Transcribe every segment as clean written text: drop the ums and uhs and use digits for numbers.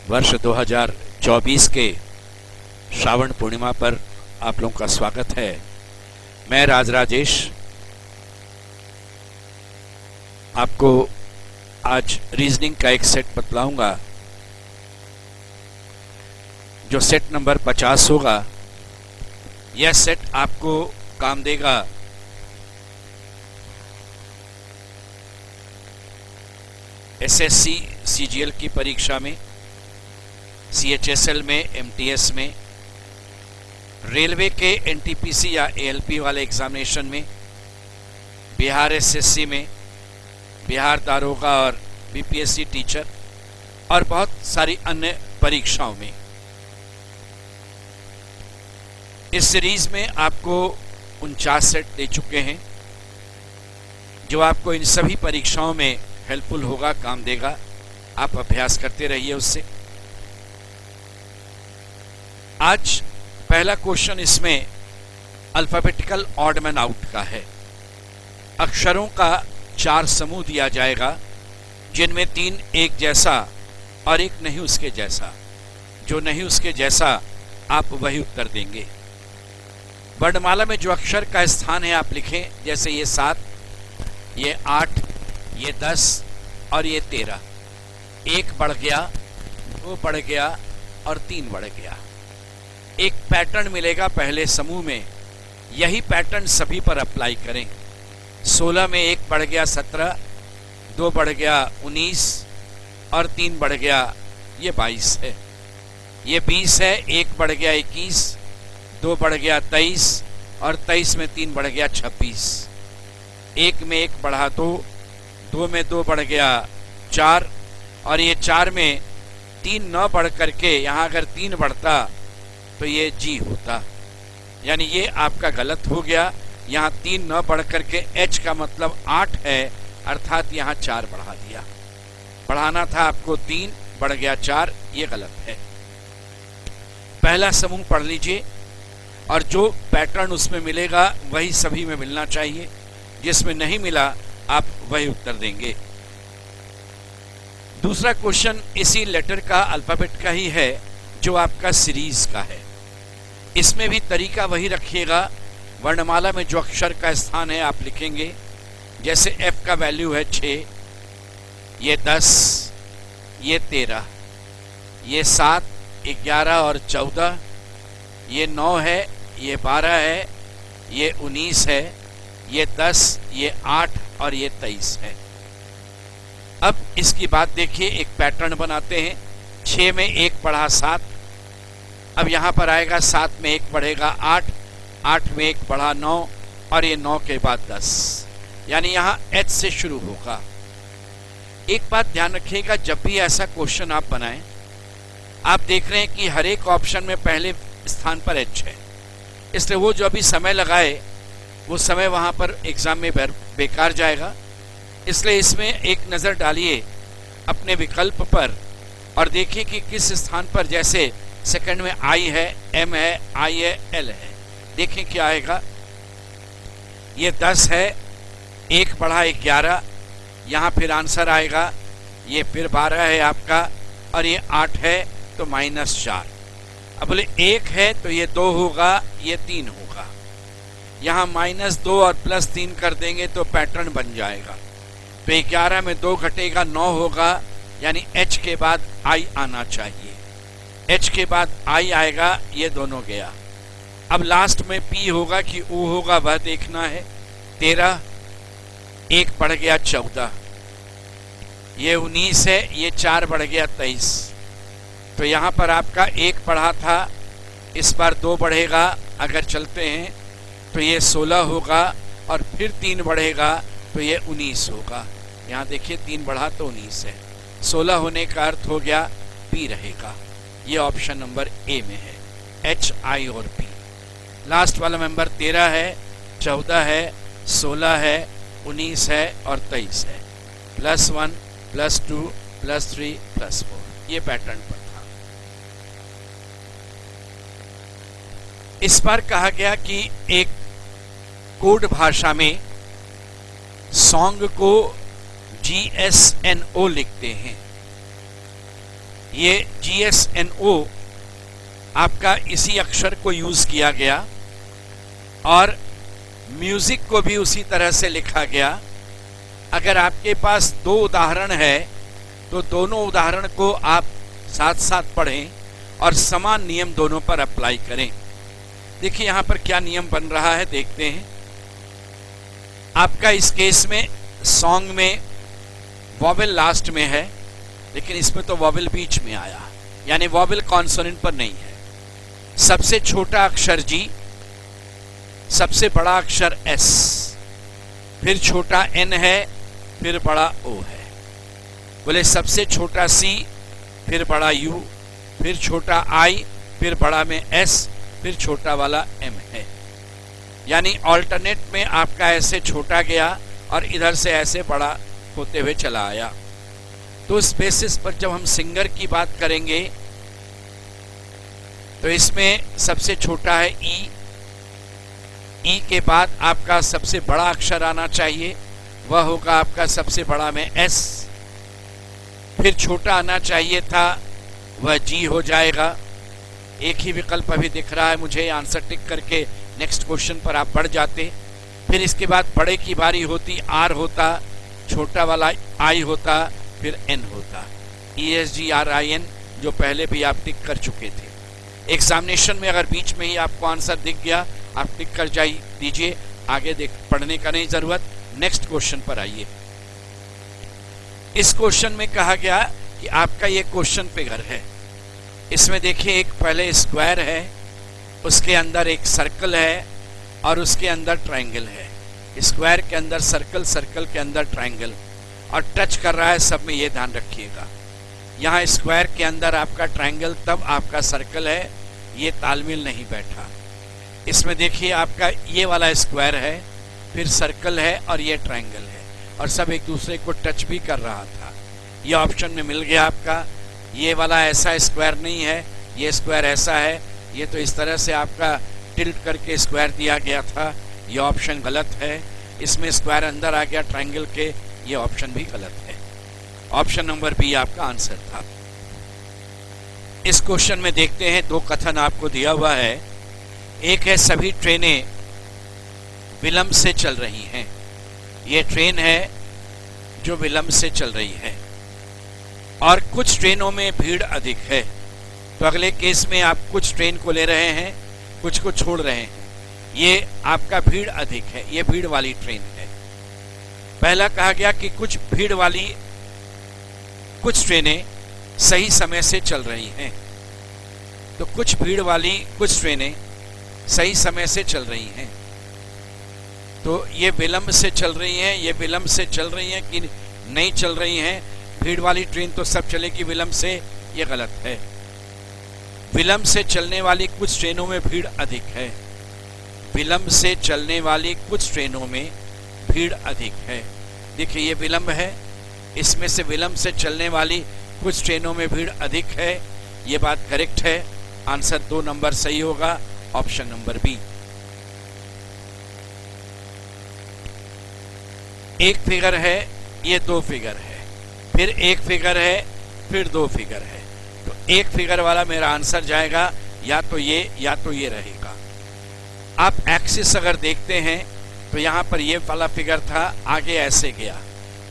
वर्ष 2024 के श्रावण पूर्णिमा पर आप लोगों का स्वागत है। मैं राज राजेश आपको आज रीजनिंग का एक सेट बतलाऊंगा जो सेट नंबर 50 होगा। यह सेट आपको काम देगा एसएससी सीजीएल की परीक्षा में, सीएचएसएल में, एमटीएस में, रेलवे के एनटीपीसी या एएलपी वाले एग्जामिनेशन में, बिहार एसएससी में, बिहार दारोगा और बीपीएससी टीचर और बहुत सारी अन्य परीक्षाओं में। इस सीरीज में आपको 49 सेट दे चुके हैं जो आपको इन सभी परीक्षाओं में हेल्पफुल होगा, काम देगा। आप अभ्यास करते रहिए उससे। आज पहला क्वेश्चन इसमें अल्फाबेटिकल ऑड मैन आउट का है। अक्षरों का 4 समूह दिया जाएगा जिनमें 3 एक जैसा और एक नहीं उसके जैसा। जो नहीं उसके जैसा आप वही उत्तर देंगे। वर्णमाला में जो अक्षर का स्थान है आप लिखें, जैसे ये 7, ये 8, ये 10 और ये 13। 1 बढ़ गया, 2 बढ़ गया और 3 बढ़ गया। एक पैटर्न मिलेगा पहले समूह में, यही पैटर्न सभी पर अप्लाई करें। 16 में 1 बढ़ गया 17, 2 बढ़ गया 19 और 3 बढ़ गया ये 22 है। ये 20 है, 1 बढ़ गया 21, 2 बढ़ गया 23 और 23 में 3 बढ़ गया 26। 1 में 1 बढ़ा 2 में 2 बढ़ गया 4 और ये 4 में 3 न बढ़ करके यहाँ अगर 3 बढ़ता तो ये जी होता, यानी ये आपका गलत हो गया। यहाँ 3 न बढ़ करके एच का मतलब 8 है, अर्थात यहाँ 4 बढ़ा दिया। बढ़ाना था आपको 3, बढ़ गया 4, ये गलत है। पहला समूह पढ़ लीजिए और जो पैटर्न उसमें मिलेगा वही सभी में मिलना चाहिए। जिसमें नहीं मिला आप वही उत्तर देंगे। दूसरा क्वेश्चन इसी लेटर का, अल्फाबेट का ही है जो आपका सीरीज का है। इसमें भी तरीका वही रखिएगा। वर्णमाला में जो अक्षर का स्थान है आप लिखेंगे, जैसे F का वैल्यू है 6, ये 10, ये 13, ये 7, 11 और 14, ये 9 है, ये 12 है, ये 19 है, ये 10, ये 8 और ये 23 है। अब इसकी बात देखिए, एक पैटर्न बनाते हैं। 6 में 1 बढ़ा 7, अब यहाँ पर आएगा 7 में 1 बढ़ेगा 8, 8 में 1 बढ़ा 9 और ये 9 के बाद 10, यानी यहाँ H से शुरू होगा। एक बात ध्यान रखिएगा, जब भी ऐसा क्वेश्चन आप बनाएं, आप देख रहे हैं कि हर एक ऑप्शन में पहले स्थान पर H है, इसलिए वो जो अभी समय लगाए वो समय वहाँ पर एग्जाम में बेकार जाएगा। इसलिए इसमें एक नज़र डालिए अपने विकल्प पर और देखिए कि किस स्थान पर, जैसे सेकंड में I है, M है, I है, L है, देखें क्या आएगा। ये 10 है, 1 बढ़ा 11, यहाँ फिर आंसर आएगा। ये फिर 12 है आपका और ये 8 है तो -4। अब बोले 1 है तो ये 2 होगा, ये 3 होगा। यहाँ -2 और +3 कर देंगे तो पैटर्न बन जाएगा। तो 11 में 2 घटेगा, 9 होगा, यानी H के बाद I आना चाहिए। H के बाद I आएगा, ये दोनों गया। अब लास्ट में P होगा कि O होगा वह देखना है। 13, 1 बढ़ गया 14, ये 19 है, ये 4 बढ़ गया 23। तो यहाँ पर आपका 1 बढ़ा था, इस बार 2 बढ़ेगा, अगर चलते हैं तो ये 16 होगा और फिर 3 बढ़ेगा तो ये 19 होगा। यहाँ देखिए 3 बढ़ा तो 19 है, 16 होने का अर्थ हो गया P रहेगा। ये ऑप्शन नंबर ए में है, H, I और P। लास्ट वाला मेंबर 13 है, 14 है, 16 है, 19 है और 23 है। +1, +2, +3, +4, ये पैटर्न पर था। इस बार कहा गया कि एक कोड भाषा में सॉन्ग को GSNO लिखते हैं। ये GSNO आपका इसी अक्षर को यूज किया गया और म्यूजिक को भी उसी तरह से लिखा गया। अगर आपके पास दो उदाहरण है तो दोनों उदाहरण को आप साथ साथ पढ़ें और समान नियम दोनों पर अप्लाई करें। देखिए यहां पर क्या नियम बन रहा है, देखते हैं। आपका इस केस में सॉन्ग में वॉवेल लास्ट में है, लेकिन इसमें तो वॉवेल बीच में आया, यानी वॉवेल कॉन्सोनेंट पर नहीं है। सबसे छोटा अक्षर G, सबसे बड़ा अक्षर S, फिर छोटा N है, फिर बड़ा O है। बोले सबसे छोटा C, फिर बड़ा U, फिर छोटा I, फिर बड़ा में S, फिर छोटा वाला M है। यानी ऑल्टरनेट में आपका ऐसे छोटा गया और इधर से ऐसे बड़ा होते हुए चला आया। तो इस बेसिस पर जब हम सिंगर की बात करेंगे तो इसमें सबसे छोटा है E, E के बाद आपका सबसे बड़ा अक्षर आना चाहिए, वह होगा आपका सबसे बड़ा में S, फिर छोटा आना चाहिए था वह G हो जाएगा। एक ही विकल्प अभी दिख रहा है मुझे, आंसर टिक करके नेक्स्ट क्वेश्चन पर आप बढ़ जाते। फिर इसके बाद बड़े की बारी होती, R होता, छोटा वाला I होता, फिर N होता, ESGRIN, जो पहले भी आप टिक कर चुके थे। एग्जामिनेशन में अगर बीच में ही आपको आंसर दिख गया आप टिक कर दीजिए, आगे देख पढ़ने का नहीं जरूरत। नेक्स्ट क्वेश्चन पर आइए। इस क्वेश्चन में कहा गया कि आपका ये क्वेश्चन फिगर है। इसमें देखिए एक पहले स्क्वायर है, उसके अंदर एक सर्कल है और उसके अंदर ट्रायंगल है। स्क्वायर के अंदर सर्कल, सर्कल के अंदर ट्रायंगल, और टच कर रहा है सब में, ये ध्यान रखिएगा। यहाँ स्क्वायर के अंदर आपका ट्रायंगल तब आपका सर्कल है, ये तालमेल नहीं बैठा। इसमें देखिए आपका ये वाला स्क्वायर है, फिर सर्कल है और ये ट्रायंगल है, और सब एक दूसरे को टच भी कर रहा था। ये ऑप्शन में मिल गया आपका। ये वाला ऐसा स्क्वायर नहीं है, ये स्क्वायर ऐसा है, ये तो इस तरह से आपका टिल्ट करके स्क्वायर दिया गया था, ये ऑप्शन गलत है। इसमें स्क्वायर अंदर आ गया ट्रायंगल के, ये ऑप्शन भी गलत है। ऑप्शन नंबर बी आपका आंसर था। इस क्वेश्चन में देखते हैं, दो कथन आपको दिया हुआ है। एक है सभी ट्रेनें विलंब से चल रही हैं, ये ट्रेन है जो विलंब से चल रही है, और कुछ ट्रेनों में भीड़ अधिक है। तो अगले केस में आप कुछ ट्रेन को ले रहे हैं, कुछ को छोड़ रहे हैं, ये आपका भीड़ अधिक है, ये भीड़ वाली ट्रेन है। पहला कहा गया कि कुछ भीड़ वाली कुछ ट्रेनें सही समय से चल रही हैं। तो कुछ भीड़ वाली कुछ ट्रेनें सही समय से चल रही हैं, तो ये विलंब से चल रही हैं, ये विलंब से चल रही हैं कि नहीं चल रही हैं। भीड़ वाली ट्रेन तो सब चलेगी विलंब से, ये गलत है। विलंब से चलने वाली कुछ ट्रेनों में भीड़ अधिक है, विलंब से चलने वाली कुछ ट्रेनों में भीड़ अधिक है। देखिए ये विलंब है, इसमें से विलंब से चलने वाली कुछ ट्रेनों में भीड़ अधिक है, ये बात करेक्ट है। आंसर 2 नंबर सही होगा, ऑप्शन नंबर बी। एक फिगर है, ये 2 फिगर है, फिर एक फिगर है, फिर 2 फिगर है। तो एक फिगर वाला मेरा आंसर जाएगा या तो ये या तो ये रहेगा। आप एक्सिस अगर देखते हैं तो यहाँ पर ये वाला फिगर था, आगे ऐसे गया,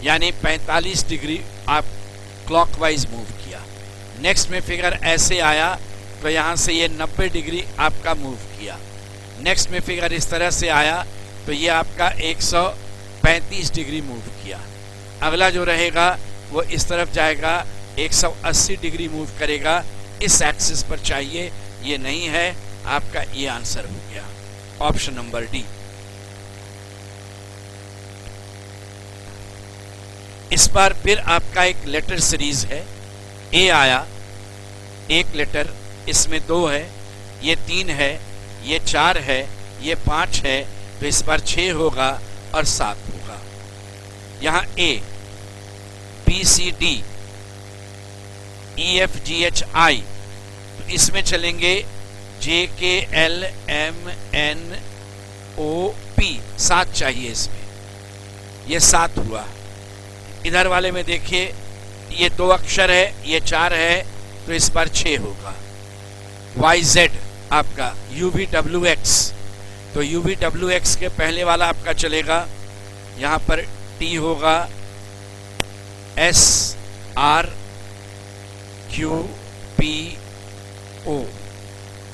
यानी 45 डिग्री आप क्लॉकवाइज मूव किया। नेक्स्ट में फिगर ऐसे आया तो यहाँ से ये 90 डिग्री आपका मूव किया। नेक्स्ट में फिगर इस तरह से आया तो ये आपका 135 डिग्री मूव किया। अगला जो रहेगा वो इस तरफ जाएगा, 180 डिग्री मूव करेगा। इस एक्सिस पर चाहिए, ये नहीं है, आपका ये आंसर हो गया, ऑप्शन नंबर डी। इस बार फिर आपका एक लेटर सीरीज है, ए आया, एक लेटर, इसमें 2 है, ये 3 है, ये 4 है, ये 5 है, तो इस बार 6 होगा और 7 होगा। यहाँ A, B C D, E F G H I, तो इसमें चलेंगे J K L M N O P, 7 चाहिए इसमें, ये 7 हुआ। इधर वाले में देखिए ये 2 अक्षर है, ये 4 है, तो इस बार 6 होगा। YZ आपका UVWX, तो UVWX के पहले वाला आपका चलेगा, यहाँ पर T होगा SRQPO,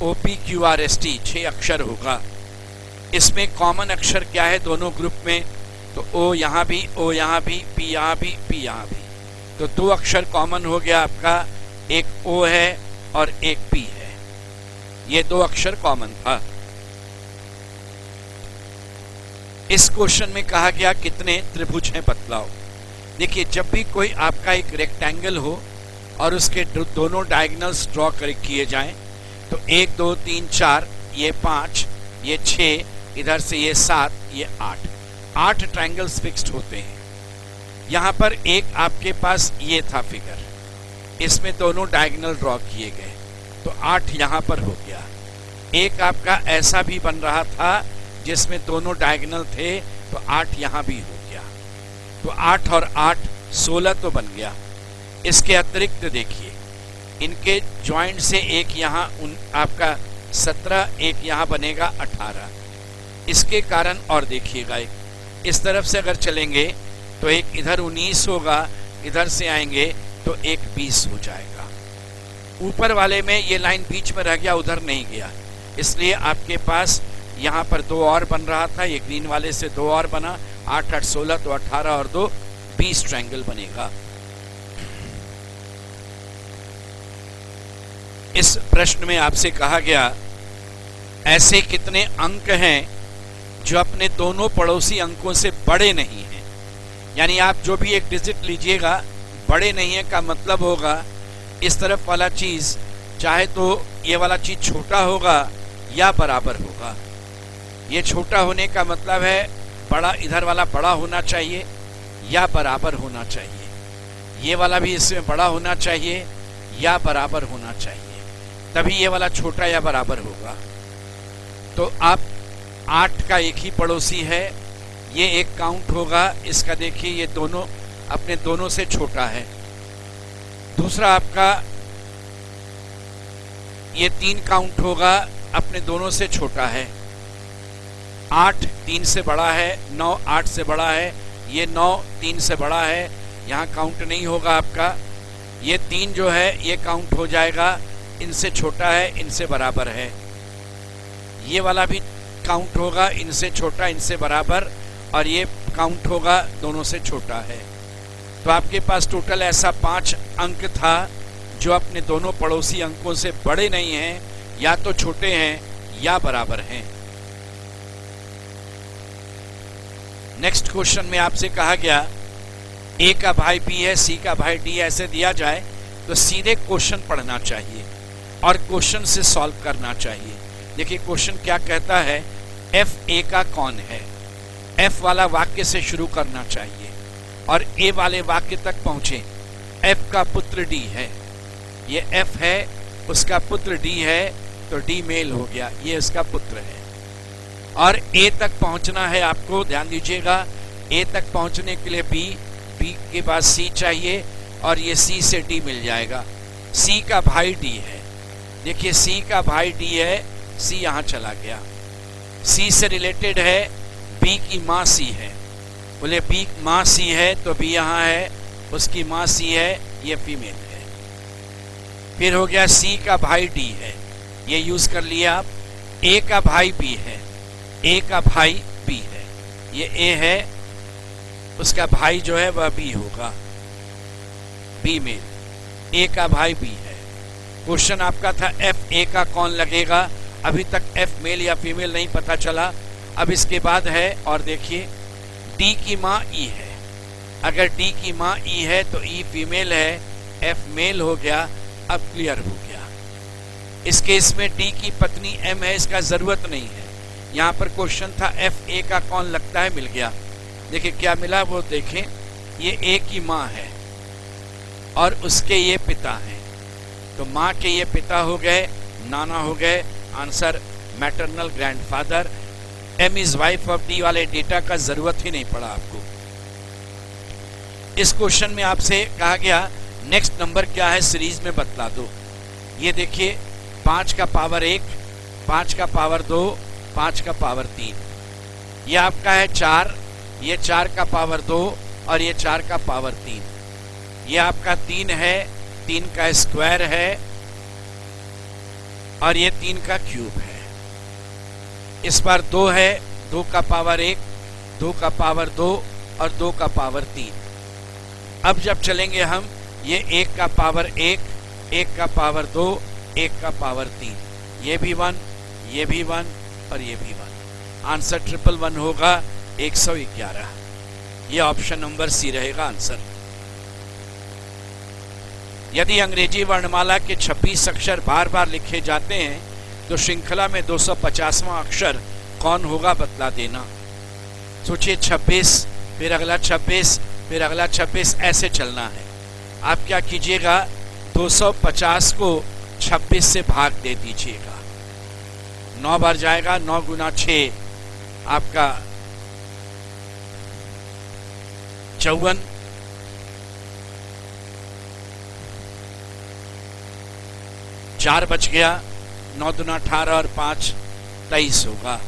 OPQRST 6 अक्षर होगा। इसमें कॉमन अक्षर क्या है दोनों ग्रुप में? तो O यहाँ भी, O यहाँ भी, P यहाँ भी, P यहाँ भी, तो 2 अक्षर कॉमन हो गया आपका, एक O है और एक P है, ये 2 अक्षर कॉमन था। इस क्वेश्चन में कहा गया कितने त्रिभुज हैं बतलाओ। देखिए, जब भी कोई आपका एक रेक्टेंगल हो और उसके दोनों डायगोनल्स ड्रॉ किए जाएं, तो 1 2 3 4, ये 5, ये 6, इधर से ये 7, ये 8 ट्रायंगल्स फिक्स्ड होते हैं। यहाँ पर एक आपके पास ये था फिगर, इसमें दोनों डायगोनल ड्रॉ किए गए, तो 8 यहाँ पर हो गया। एक आपका ऐसा भी बन रहा था जिसमें दोनों डायगोनल थे, तो 8 यहाँ भी हो गया, तो 8 और 8 16 तो बन गया। इसके अतिरिक्त देखिए, इनके जॉइंट से एक यहाँ आपका 17, एक यहाँ बनेगा 18। इसके कारण और देखिएगा, एक इस तरफ से अगर चलेंगे तो एक इधर 19 होगा, इधर से आएंगे तो एक 20 हो जाएगा। ऊपर वाले में ये लाइन बीच में रह गया, उधर नहीं गया, इसलिए आपके पास यहाँ पर 2 और बन रहा था, ये ग्रीन वाले से 2 और बना, 8 8 16, तो 18 और 2 20 ट्रायंगल बनेगा। इस प्रश्न में आपसे कहा गया ऐसे कितने अंक हैं जो अपने दोनों पड़ोसी अंकों से बड़े नहीं हैं। यानी आप जो भी एक डिजिट लीजिएगा, बड़े नहीं है का मतलब होगा इस तरफ वाला चीज चाहे तो ये वाला चीज छोटा होगा या बराबर होगा। ये छोटा होने का मतलब है बड़ा, इधर वाला बड़ा होना चाहिए या बराबर होना चाहिए, ये वाला भी इसमें बड़ा होना चाहिए या बराबर होना चाहिए, तभी ये वाला छोटा या बराबर होगा। तो आप 8 का एक ही पड़ोसी है, ये एक काउंट होगा, इसका देखिए ये दोनों अपने दोनों से छोटा है। दूसरा आपका ये 3 काउंट होगा, अपने दोनों से छोटा है। 8 3 से बड़ा है, 9 8 से बड़ा है, ये 9 3 से बड़ा है, यहाँ काउंट नहीं होगा आपका। ये 3 जो है ये काउंट हो जाएगा, इनसे छोटा है, इनसे बराबर है। ये वाला भी काउंट होगा, इनसे छोटा, इनसे बराबर, और ये काउंट होगा, दोनों से छोटा है। तो आपके पास टोटल ऐसा 5 अंक था जो अपने दोनों पड़ोसी अंकों से बड़े नहीं हैं, या तो छोटे हैं या बराबर हैं। नेक्स्ट क्वेश्चन में आपसे कहा गया ए का भाई बी है, सी का भाई डी, ऐसे दिया जाए तो सीधे क्वेश्चन पढ़ना चाहिए और क्वेश्चन से सॉल्व करना चाहिए। देखिए क्वेश्चन क्या कहता है, एफ ए का कौन है। एफ वाला वाक्य से शुरू करना चाहिए और ए वाले वाक्य तक पहुंचे। एफ का पुत्र डी है, ये एफ है, उसका पुत्र डी है, तो डी मेल हो गया, ये उसका पुत्र है। और ए तक पहुंचना है आपको, ध्यान दीजिएगा, ए तक पहुंचने के लिए बी, बी के बाद सी चाहिए, और ये सी से डी मिल जाएगा। सी का भाई डी है, देखिए सी का भाई डी है, सी यहाँ चला गया। सी से रिलेटेड है, बी की माँ सी है, बोले बी माँ सी है तो बी यहाँ है, उसकी माँ सी है, ये फीमेल है। फिर हो गया सी का भाई डी है, ये यूज कर लिया आप। ए का भाई बी है, ए का भाई बी है, ये ए है, उसका भाई जो है वह बी होगा, बी मेल। ए का भाई बी है। क्वेश्चन आपका था एफ ए का कौन लगेगा, अभी तक एफ मेल या फीमेल नहीं पता चला, अब इसके बाद है। और देखिए डी की माँ ई है, अगर डी की माँ ई है तो ई फीमेल है, एफ मेल हो गया। अब क्लियर हो गया। इस केस में डी की पत्नी एम है, इसका जरूरत नहीं है। यहाँ पर क्वेश्चन था एफ ए का कौन लगता है, मिल गया। देखिए क्या मिला वो देखें, ये ए की माँ है और उसके ये पिता हैं, तो माँ के ये पिता हो गए, नाना हो गए। Answer maternal grandfather. M is wife of D वाले डेटा का जरूरत ही नहीं पड़ा आपको। इस क्वेश्चन में आपसे कहा गया नेक्स्ट नंबर क्या है सीरीज में बतला दो। ये देखिए 5 का पावर 1, 5 का पावर 2, 5 का पावर 3। ये आपका है 4, ये 4 का पावर 2 और ये 4 का पावर 3। ये आपका 3 है, 3 का स्क्वायर है और ये 3 का क्यूब है। इस बार 2 है, 2 का पावर 1, 2 का पावर 2 और 2 का पावर 3। अब जब चलेंगे हम, ये 1 का पावर 1, 1 का पावर 2, 1 का पावर 3। ये भी 1, ये भी 1 और ये भी 1। आंसर 111 होगा 111। ये ऑप्शन नंबर सी रहेगा आंसर। यदि अंग्रेजी वर्णमाला के 26 अक्षर बार बार लिखे जाते हैं तो श्रृंखला में 250वां अक्षर कौन होगा, बतला देना। सोचिए 26, फिर अगला 26, फिर अगला 26, ऐसे चलना है। आप क्या कीजिएगा, 250 को 26 से भाग दे दीजिएगा। 9 बार जाएगा, 9 गुना 6 आपका 54, 4 बच गया, 9 दूना 18 और 5 23 होगा।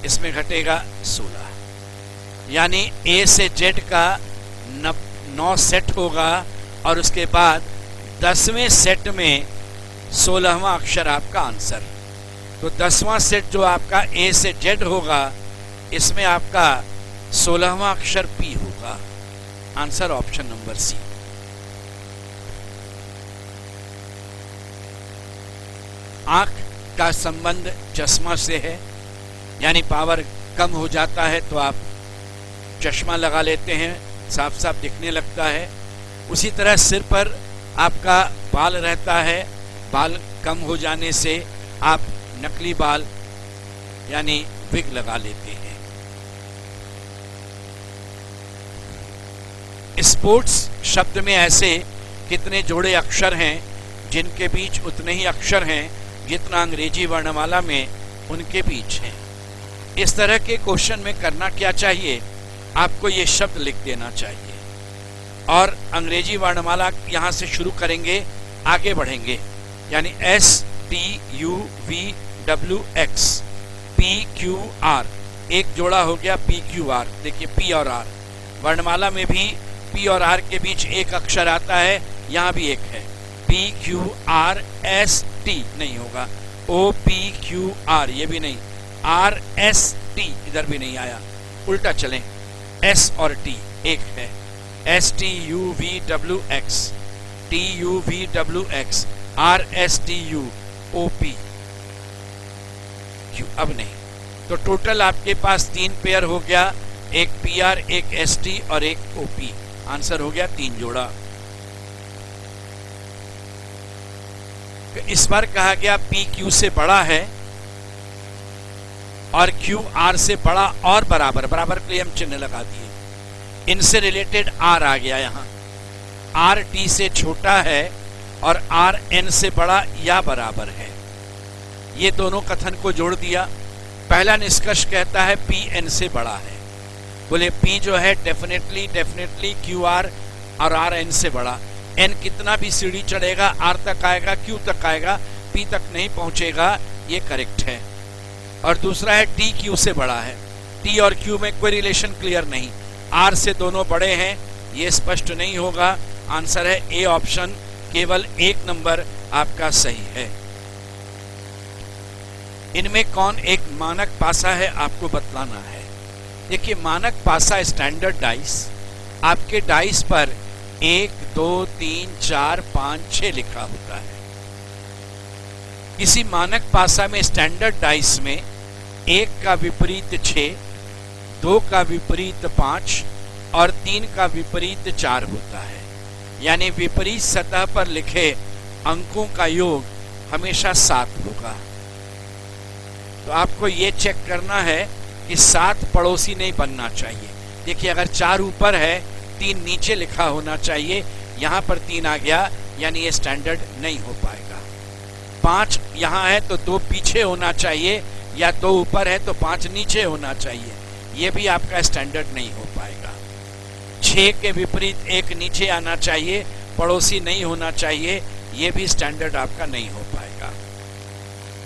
इसमें घटेगा 16, यानी ए से जेड का 9 सेट होगा और उसके बाद 10वें सेट में 16वां अक्षर आपका आंसर। तो 10वां सेट जो आपका ए से जेड होगा, इसमें आपका 16वां अक्षर पी होगा। Answer option number C. आंख का संबंध चश्मा से है, यानी पावर कम हो जाता है तो आप चश्मा लगा लेते हैं, साफ साफ दिखने लगता है। उसी तरह सिर पर आपका बाल रहता है, बाल कम हो जाने से आप नकली बाल यानी विग लगा लेते हैं। स्पोर्ट्स शब्द में ऐसे कितने जोड़े अक्षर हैं जिनके बीच उतने ही अक्षर हैं जितना अंग्रेजी वर्णमाला में उनके बीच है। इस तरह के क्वेश्चन में करना क्या चाहिए, आपको ये शब्द लिख देना चाहिए और अंग्रेजी वर्णमाला यहाँ से शुरू करेंगे, आगे बढ़ेंगे। यानी STUVWX PQR, एक जोड़ा हो गया PQR। देखिए P और R, वर्णमाला में भी P और R के बीच एक अक्षर आता है, यहाँ भी एक है। PQRST नहीं होगा, OPQR ये भी नहीं, RST इधर भी नहीं आया। उल्टा चलें, S और T एक है, STUVWX TUVWX RSTUOP अब नहीं। तो टोटल आपके पास 3 पेयर हो गया, एक PR, एक ST और एक OP। आंसर हो गया 3 जोड़ा। इस बार कहा गया PQ से बड़ा है और QR से बड़ा और बराबर, बराबर के लिए हम चिन्ह लगा दिए। इनसे रिलेटेड R आ गया यहाँ। R T से छोटा है और R N से बड़ा या बराबर है। ये दोनों कथन को जोड़ दिया। पहला निष्कर्ष कहता है P N से बड़ा है। बोले P जो है डेफिनेटली QR और R N से बड़ा। N कितना भी सीढ़ी चढ़ेगा, R तक आएगा, Q तक आएगा, P तक नहीं पहुंचेगा, ये करेक्ट है। और दूसरा है T Q से बड़ा है। T और Q में कोई रिलेशन क्लियर नहीं, R से दोनों बड़े हैं, ये स्पष्ट नहीं होगा। आंसर है ए ऑप्शन, केवल 1 नंबर आपका सही है। इनमें कौन एक मानक पासा है, आपको बतलाना है। देखिए मानक पासा स्टैंडर्ड डाइस, आपके डाइस पर 1 2 3 4 5 6 लिखा होता है। किसी मानक पासा में स्टैंडर्ड डाइस में 1 का विपरीत 6, 2 का विपरीत 5 और 3 का विपरीत 4 होता है। यानी विपरीत सतह पर लिखे अंकों का योग हमेशा 7 होगा। तो आपको ये चेक करना है कि 7 पड़ोसी नहीं बनना चाहिए। देखिए अगर 4 ऊपर है, 3 नीचे लिखा होना चाहिए, यहाँ पर 3 आ गया, यानी ये स्टैंडर्ड नहीं हो पाएगा। 5 यहाँ है तो 2 पीछे होना चाहिए, या 2 ऊपर है तो 5 नीचे होना चाहिए, ये भी आपका स्टैंडर्ड नहीं हो पाएगा। 6 के विपरीत 1 नीचे आना चाहिए, पड़ोसी नहीं होना चाहिए, ये भी स्टैंडर्ड आपका नहीं हो पाएगा।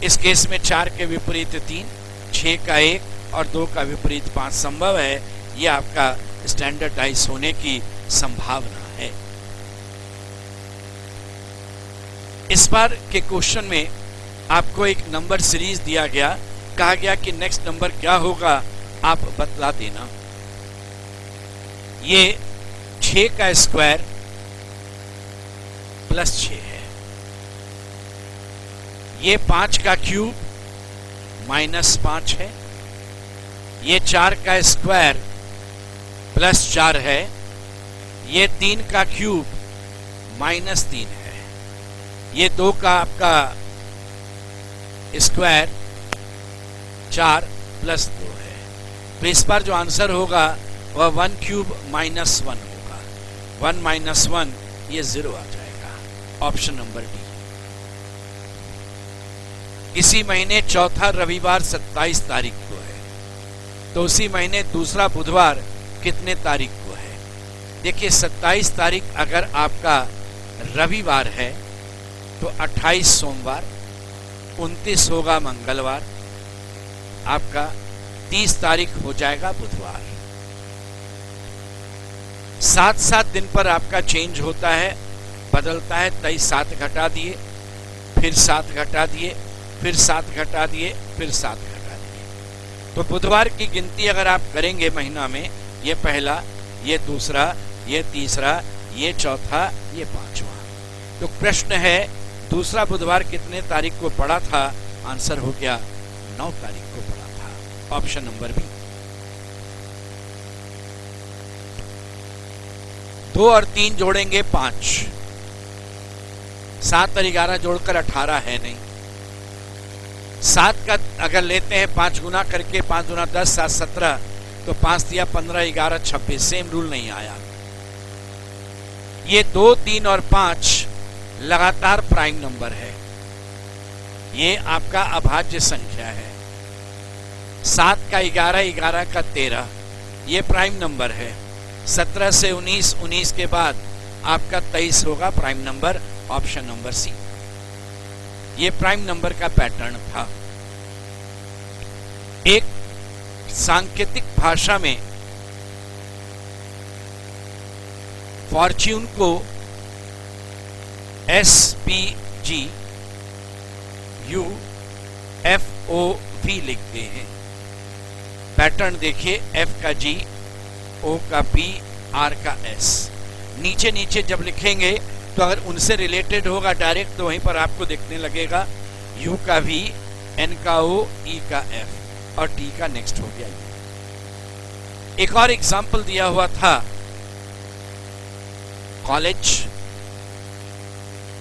इस केस में 4 के विपरीत 3, 6 का 1 और 2 का विपरीत 5 संभव है। ये आपका स्टैंडर्डाइज होने की संभावना है। इस बार के क्वेश्चन में आपको एक नंबर सीरीज दिया गया, कहा गया कि नेक्स्ट नंबर क्या होगा आप बतला देना। ये 6 का स्क्वायर प्लस 6 है, ये 5 का क्यूब माइनस 5 है, ये 4 का स्क्वायर प्लस 4 है, ये 3 का क्यूब माइनस 3 है, ये 2 का आपका स्क्वायर 4 प्लस 2 है। तो इस बार जो आंसर होगा वह 1 क्यूब माइनस 1 होगा। 1 माइनस 1 ये 0 आ जाएगा। Option number D. इसी महीने चौथा रविवार 27 तारीख को है, तो उसी महीने दूसरा बुधवार कितने तारीख को है? देखिए 27 तारीख अगर आपका रविवार है तो 28 सोमवार, 29 होगा मंगलवार, आपका 30 तारीख हो जाएगा बुधवार। 7 दिन पर आपका चेंज होता है, बदलता है। 23 7 घटा दिए, फिर 7 घटा दिए, फिर 7 घटा दिए, फिर 7 घटा दिए। तो बुधवार की गिनती अगर आप करेंगे महीना में, ये पहला, ये दूसरा, ये तीसरा, ये चौथा, ये पांचवा। तो प्रश्न है दूसरा बुधवार कितने तारीख को पड़ा था? आंसर हो गया 9 तारीख को पड़ा था। Option number B. 2 और 3 जोड़ेंगे 5, 7 और 11 जोड़कर 18 है नहीं। 7 का अगर लेते हैं 5 गुना करके, 5 गुना 10, 7 17, तो 5 दिया 15, 11 26। सेम रूल नहीं आया। ये 2, 3 और 5 लगातार प्राइम नंबर है, ये आपका अभाज्य संख्या है। 7 का 11, 11 का 13, ये प्राइम नंबर है। 17 से 19, 19 के बाद आपका 23 होगा prime number. Option number C. ये प्राइम नंबर का पैटर्न था। एक सांकेतिक भाषा में फॉर्च्यून को SPG UFOV लिखते हैं। पैटर्न देखिए, F का G, O का P, R का S। नीचे नीचे जब लिखेंगे तो अगर उनसे रिलेटेड होगा डायरेक्ट तो वहीं पर आपको दिखने लगेगा। U का V, N का O, E का F और T का नेक्स्ट हो गया। एक और एग्जाम्पल दिया हुआ था, कॉलेज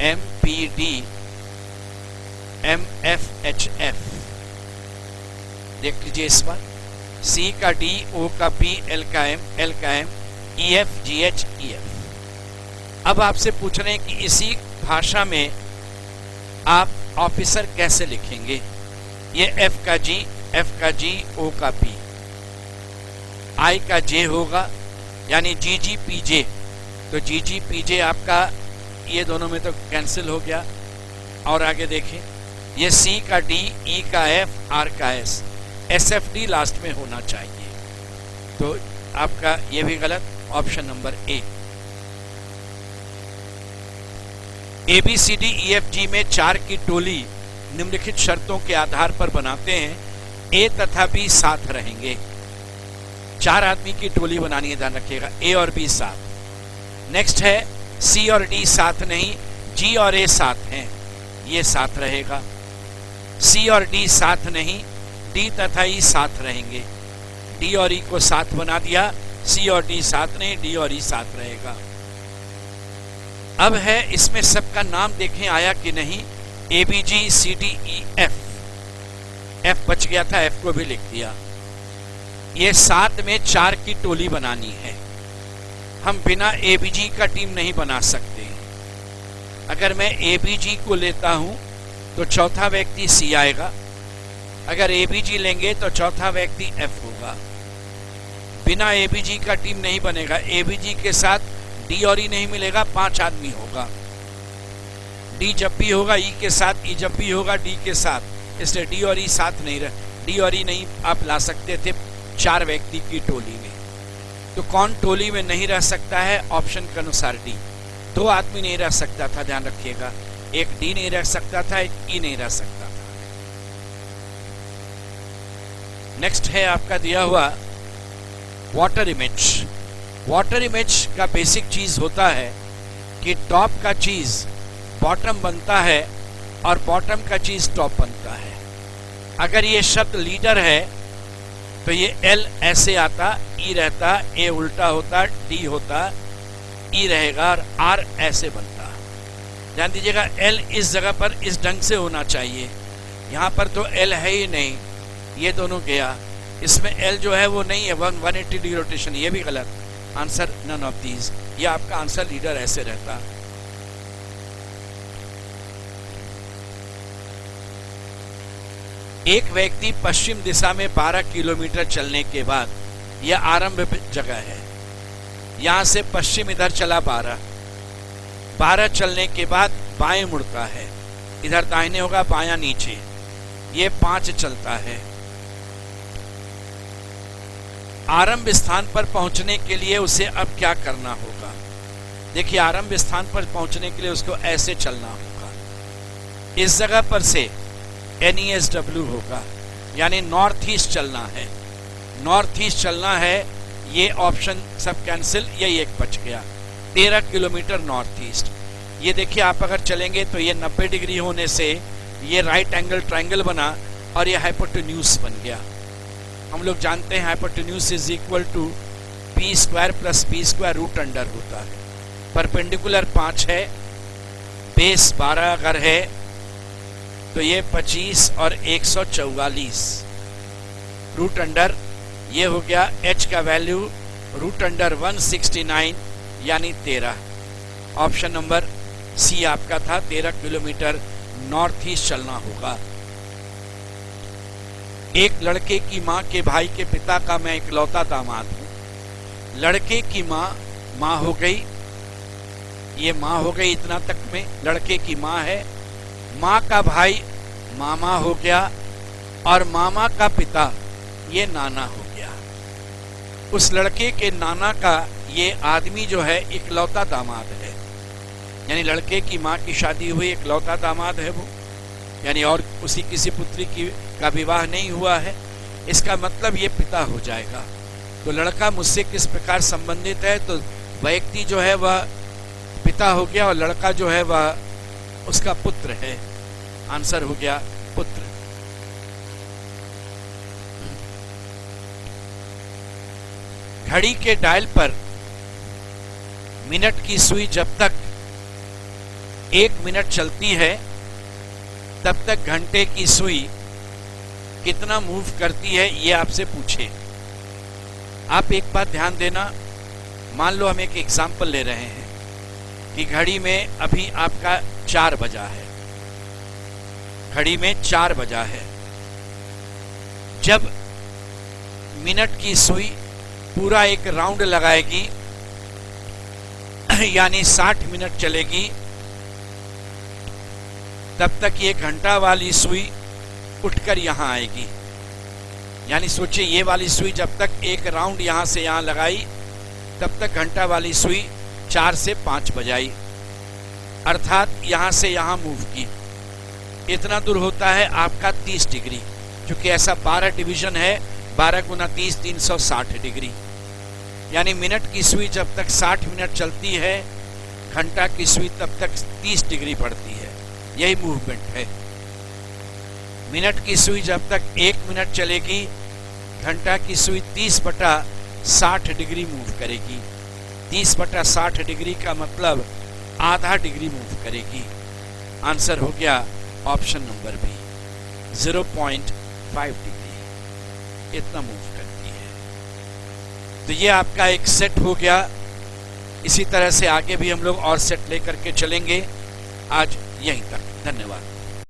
MPD MFHF। देख लीजिए इस बार, C का D, O का P, L का M, L का M, EF GH EF। अब आपसे पूछ रहे हैं कि इसी भाषा में आप ऑफिसर कैसे लिखेंगे? ये F का G, F का G, O का P, I का J होगा, यानी GGPJ। तो GGPJ आपका ये दोनों में तो कैंसिल हो गया। और आगे देखें, ये C का D, E का F, R का S, SFD लास्ट में होना चाहिए। तो आपका ये भी गलत। Option number A. ABCDEFG में 4 की टोली निम्नलिखित शर्तों के आधार पर बनाते हैं। A तथा B साथ रहेंगे। 4 आदमी की टोली बनानी है, ध्यान रखिएगा। A और B साथ। नेक्स्ट है C और D साथ नहीं, G और A साथ हैं, ये साथ रहेगा। C और D साथ नहीं, D तथा E साथ रहेंगे। D और E को साथ बना दिया, C और D साथ नहीं, D और E साथ रहेगा। अब है इसमें सबका नाम देखें आया कि नहीं। ABGCDEF, F बच गया था, F को भी लिख दिया। ये 7 में 4 की टोली बनानी है। हम बिना ABG का टीम नहीं बना सकते। अगर मैं ABG को लेता हूं तो चौथा व्यक्ति C आएगा, अगर ABG लेंगे तो चौथा व्यक्ति F होगा। बिना ABG का टीम नहीं बनेगा। ABG के साथ D और E नहीं मिलेगा, 5 आदमी होगा। डी जब भी होगा ई के साथ, ई जब भी होगा डी के साथ, इसलिए डी और ई साथ नहीं डी और ई नहीं आप ला सकते थे 4 व्यक्ति की टोली में। तो कौन टोली में नहीं रह सकता है? ऑप्शन के अनुसार डी। 2 आदमी नहीं रह सकता था, ध्यान रखिएगा। एक डी नहीं रह सकता था, एक ई नहीं रह सकता था। नेक्स्ट है आपका दिया हुआ वाटर इमेज। वाटर इमेज का बेसिक चीज होता है कि टॉप का चीज बॉटम बनता है और बॉटम का चीज टॉप बनता है। अगर ये शब्द लीडर है तो ये एल ऐसे आता, ई रहता, ए उल्टा होता, डी होता, ई रहेगा और आर ऐसे बनता। ध्यान दीजिएगा, एल इस जगह पर इस ढंग से होना चाहिए। यहाँ पर तो एल है ही नहीं, ये दोनों गया। इसमें एल जो है वो नहीं है, 180 डिग्री रोटेशन, ये भी गलत। Answer none of these. ये आपका आंसर लीडर ऐसे रहता। एक व्यक्ति पश्चिम दिशा में 12 किलोमीटर चलने के बाद, यह आरंभ जगह है, यहां से पश्चिम इधर चला 12 चलने के बाद बाएं मुड़ता है, इधर दाहिने होगा, बायां नीचे, ये 5 चलता है। आरंभ स्थान पर पहुंचने के लिए उसे अब क्या करना होगा? देखिए, आरंभ स्थान पर पहुंचने के लिए उसको ऐसे चलना होगा। इस जगह पर से NESW होगा, यानी नॉर्थ ईस्ट चलना है। नॉर्थ ईस्ट चलना है, ये ऑप्शन सब कैंसिल, यही एक बच गया। 13 किलोमीटर नॉर्थ ईस्ट। ये देखिए, आप अगर चलेंगे तो ये 90 डिग्री होने से ये राइट एंगल ट्रायंगल बना और ये हाइपोटेन्यूज बन गया। हम लोग जानते हैं hypotenuse is equal to p square plus b square root under होता है। परपेंडिकुलर 5 है, बेस 12 अगर है तो ये 25 और 144 रूट अंडर, ये हो गया h का वैल्यू रूट अंडर 169 यानी 13। ऑप्शन नंबर सी आपका था, 13 किलोमीटर नॉर्थ ईस्ट चलना होगा। एक लड़के की माँ के भाई के पिता का मैं इकलौता दामाद हूं। लड़के की माँ हो गई, ये माँ हो गई, इतना तक में लड़के की माँ है। माँ का भाई मामा हो गया और मामा का पिता ये नाना हो गया। उस लड़के के नाना का ये आदमी जो है इकलौता दामाद है, यानी लड़के की माँ की शादी हुई, इकलौता दामाद है वो, यानी और उसी किसी पुत्री का विवाह नहीं हुआ है। इसका मतलब ये पिता हो जाएगा। तो लड़का मुझसे किस प्रकार संबंधित है? तो व्यक्ति जो है वह पिता हो गया और लड़का जो है वह उसका पुत्र है। आंसर हो गया पुत्र। घड़ी के डायल पर मिनट की सुई जब तक 1 मिनट चलती है तब तक घंटे की सुई कितना मूव करती है, ये आपसे पूछे। आप एक बात ध्यान देना, मान लो हम एक एग्जाम्पल ले रहे हैं कि घड़ी में अभी आपका 4 बजा है, घड़ी में 4 बजा है। जब मिनट की सुई पूरा एक राउंड लगाएगी यानी 60 मिनट चलेगी, तब तक ये घंटा वाली सुई उठकर यहां आएगी। यानी सोचिए, ये वाली सुई जब तक एक राउंड यहां से यहां लगाई तब तक घंटा वाली सुई 4 से 5 बजाई, अर्थात यहां से यहां मूव की। इतना दूर होता है आपका 30 डिग्री, क्योंकि ऐसा 12 डिवीजन है, 12 गुना 30 360 डिग्री। यानी मिनट की सुई जब तक 60 मिनट चलती है, घंटा की सुई तब तक 30 डिग्री पड़ती है। यही मूवमेंट है। मिनट की सुई जब तक 1 मिनट चलेगी, घंटा की सुई 30/60 डिग्री मूव करेगी। 30/60 डिग्री का मतलब आधा डिग्री मूव करेगी। आंसर हो गया ऑप्शन नंबर बी, 0.5 डिग्री इतना मूव करती है। तो ये आपका एक सेट हो गया। इसी तरह से आगे भी हम लोग और सेट लेकर के चलेंगे। आज यहीं तक, धन्यवाद।